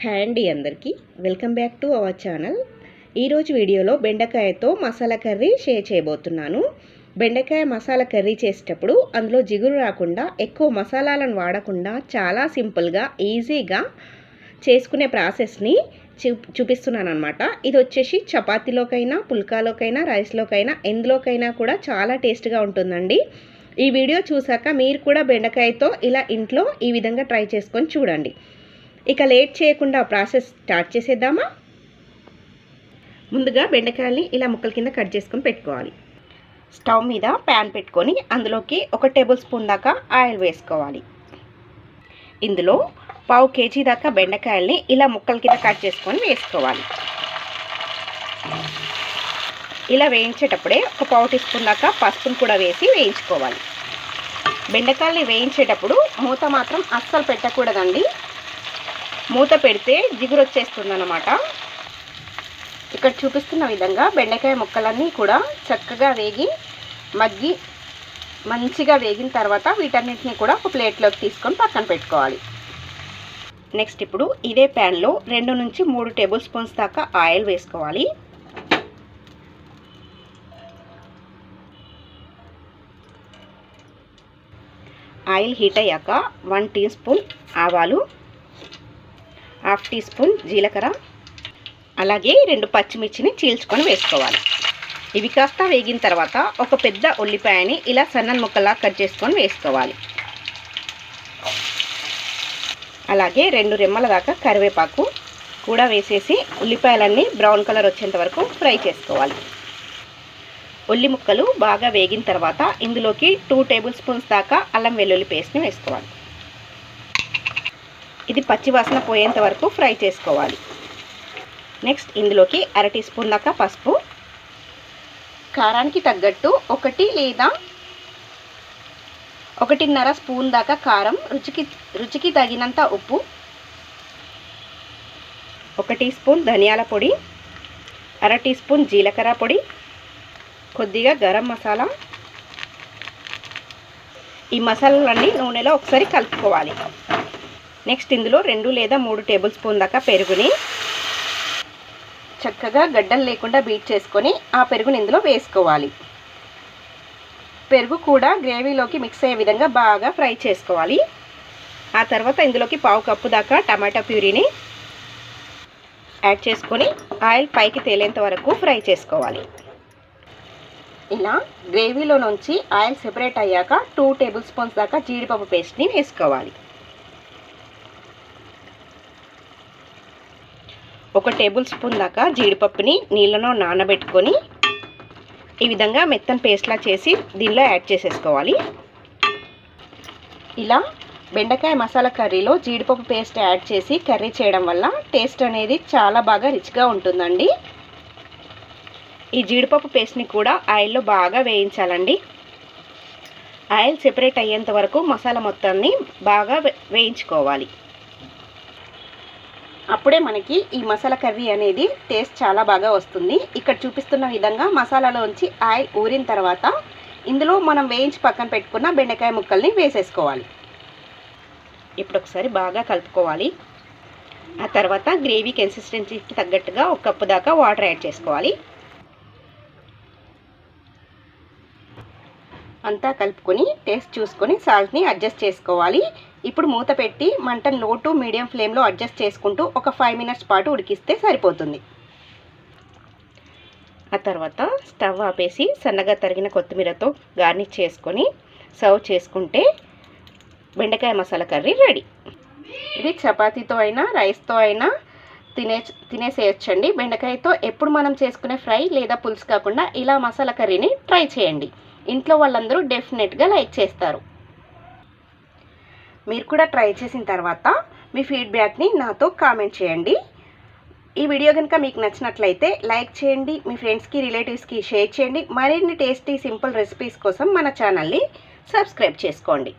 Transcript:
Hi అండి అందరికీ welcome back to our channel. ఈరోజు వీడియోలో బెండకాయతో మసాలా కర్రీ షేర్ చేయబోతున్నాను. బెండకాయ మసాలా కర్రీ చేసేటప్పుడు అందులో జిగురు రాకుండా ఎక్కువ మసాలాలను వాడకుండా చాలా సింపుల్గా ఈజీగా చేసుకునే ప్రాసెస్ని చూపిస్తున్నాను అనమాట. ఇది వచ్చేసి చపాతీలోకైనా, పుల్కాలోకైనా, రైస్లోకైనా, ఎందులోకైనా కూడా చాలా టేస్ట్గా ఉంటుందండి. ఈ వీడియో చూసాక మీరు కూడా బెండకాయతో ఇలా ఇంట్లో ఈ విధంగా ట్రై చేసుకొని చూడండి. ఇక లేట్ చేయకుండా ప్రాసెస్ స్టార్ట్ చేసేద్దామా? ముందుగా బెండకాయల్ని ఇలా ముక్కల కింద కట్ చేసుకొని పెట్టుకోవాలి. స్టవ్ మీద ప్యాన్ పెట్టుకొని అందులోకి 1 టేబుల్ స్పూన్ దాకా ఆయిల్ వేసుకోవాలి. ఇందులో 1/2 కేజీ దాకా బెండకాయల్ని ఇలా ముక్కల కింద కట్ చేసుకొని వేసుకోవాలి. ఇలా వేయించేటప్పుడే 1/4 టీ స్పూన్ దాకా పసుపును కూడా వేసి వేయించుకోవాలి. బెండకాయల్ని వేయించేటప్పుడు మూత మాత్రం అస్సలు పెట్టకూడదండి. మూత పెడితే జిగురు వచ్చేస్తుంది అన్నమాట. ఇక్కడ చూపిస్తున్న విధంగా బెండకాయ ముక్కలన్నీ కూడా చక్కగా మగ్గి మంచిగా వేగిన తర్వాత వీటన్నిటిని కూడా ఒక ప్లేట్లోకి తీసుకొని పక్కన పెట్టుకోవాలి. నెక్స్ట్ ఇప్పుడు ఇదే ప్యాన్లో 2 నుంచి 3 టేబుల్ స్పూన్స్ దాకా ఆయిల్ వేసుకోవాలి. ఆయిల్ హీట్ అయ్యాక 1 టీ స్పూన్ ఆవాలు, 1/2 టీ స్పూన్ జీలకర్ర, అలాగే 2 పచ్చిమిర్చిని చీల్చుకొని వేసుకోవాలి. ఇవి కాస్త వేగిన తర్వాత ఒక పెద్ద ఉల్లిపాయని ఇలా సన్న ముక్కలా కట్ చేసుకొని వేసుకోవాలి. అలాగే 2 రెమ్మల దాకా కరివేపాకు కూడా వేసేసి ఉల్లిపాయలన్నీ బ్రౌన్ కలర్ వచ్చేంత వరకు ఫ్రై చేసుకోవాలి. ఉల్లి ముక్కలు బాగా వేగిన తర్వాత ఇందులోకి 2 టేబుల్ స్పూన్స్ దాకా అల్లం వెల్లుల్లి పేస్ట్ని వేసుకోవాలి. ఇది పచ్చి వాసన పోయేంత వరకు ఫ్రై చేసుకోవాలి. నెక్స్ట్ ఇందులోకి 1/2 టీ స్పూన్ దాకా పసుపు, కారానికి తగ్గట్టు 1 లేదా 1.5 స్పూన్ దాకా కారం, రుచికి తగినంత ఉప్పు, 1 టీ స్పూన్ ధనియాల పొడి, 1/2 టీ స్పూన్ జీలకర్ర పొడి, కొద్దిగా గరం మసాలా. ఈ మసాలాలన్నీ నూనెలో ఒకసారి కలుపుకోవాలి. నెక్స్ట్ ఇందులో 2 లేదా 3 టేబుల్ స్పూన్ దాకా పెరుగుని చక్కగా గడ్డలు లేకుండా బీట్ చేసుకొని ఆ పెరుగుని ఇందులో వేసుకోవాలి. పెరుగు కూడా గ్రేవీలోకి మిక్స్ అయ్యే విధంగా బాగా ఫ్రై చేసుకోవాలి. ఆ తర్వాత ఇందులోకి 1/2 కప్పు దాకా టమాటా ప్యూరీని యాడ్ చేసుకొని ఆయిల్ పైకి తేలేంత వరకు ఫ్రై చేసుకోవాలి. ఇలా గ్రేవీలో నుంచి ఆయిల్ సెపరేట్ అయ్యాక 2 టేబుల్ స్పూన్స్ దాకా జీడిపప్పు పేస్ట్ని వేసుకోవాలి. 1 టేబుల్ స్పూన్ దాకా జీడిపప్పుని నీళ్ళలో నానబెట్టుకొని ఈ విధంగా మెత్తని పేస్ట్లా చేసి దీనిలో యాడ్ చేసేసుకోవాలి. ఇలా బెండకాయ మసాలా కర్రీలో జీడిపప్పు పేస్ట్ యాడ్ చేసి కర్రీ చేయడం వల్ల టేస్ట్ అనేది చాలా బాగా రిచ్గా ఉంటుందండి. ఈ జీడిపప్పు పేస్ట్ని కూడా ఆయిల్లో బాగా వేయించాలండి. ఆయిల్ సెపరేట్ అయ్యేంత వరకు మసాలా మొత్తాన్ని బాగా వేయించుకోవాలి. అప్పుడే మనకి ఈ మసాలా కర్రీ అనేది టేస్ట్ చాలా బాగా వస్తుంది. ఇక్కడ చూపిస్తున్న విధంగా మసాలాలోంచి ఆయిల్ ఊరిన తర్వాత ఇందులో మనం వేయించి పక్కన పెట్టుకున్న బెండకాయ ముక్కల్ని వేసేసుకోవాలి. ఇప్పుడు ఒకసారి బాగా కలుపుకోవాలి. ఆ తర్వాత గ్రేవీ కన్సిస్టెన్సీకి తగ్గట్టుగా 1 కప్పు దాకా వాటర్ యాడ్ చేసుకోవాలి. అంతా కలుపుకొని టేస్ట్ చూసుకొని సాల్ట్ని అడ్జస్ట్ చేసుకోవాలి. ఇప్పుడు మూత పెట్టి మంటను లో టు మీడియం ఫ్లేమ్లో అడ్జస్ట్ చేసుకుంటూ ఒక 5 మినిట్స్ పాటు ఉడికిస్తే సరిపోతుంది. ఆ తర్వాత స్టవ్ ఆపేసి సన్నగా తరిగిన కొత్తిమీరతో గార్నిష్ చేసుకొని సర్వ్ చేసుకుంటే బెండకాయ మసాలా కర్రీ రెడీ. ఇది చపాతీతో అయినా రైస్తో అయినా తినేసేయచ్చండి. బెండకాయతో ఎప్పుడు మనం చేసుకునే ఫ్రై లేదా పులుసు కాకుండా ఇలా మసాలా కర్రీని ట్రై చేయండి. ఇంట్లో వాళ్ళందరూ డెఫినెట్గా లైక్ చేస్తారు. మీరు కూడా ట్రై చేసిన తర్వాత మీ ఫీడ్బ్యాక్ని నాతో కామెంట్ చేయండి. ఈ వీడియో కనుక మీకు నచ్చినట్లయితే లైక్ చేయండి, మీ ఫ్రెండ్స్కి రిలేటివ్స్కి షేర్ చేయండి. మరిన్ని టేస్టీ సింపుల్ రెసిపీస్ కోసం మన ఛానల్ని సబ్స్క్రైబ్ చేసుకోండి.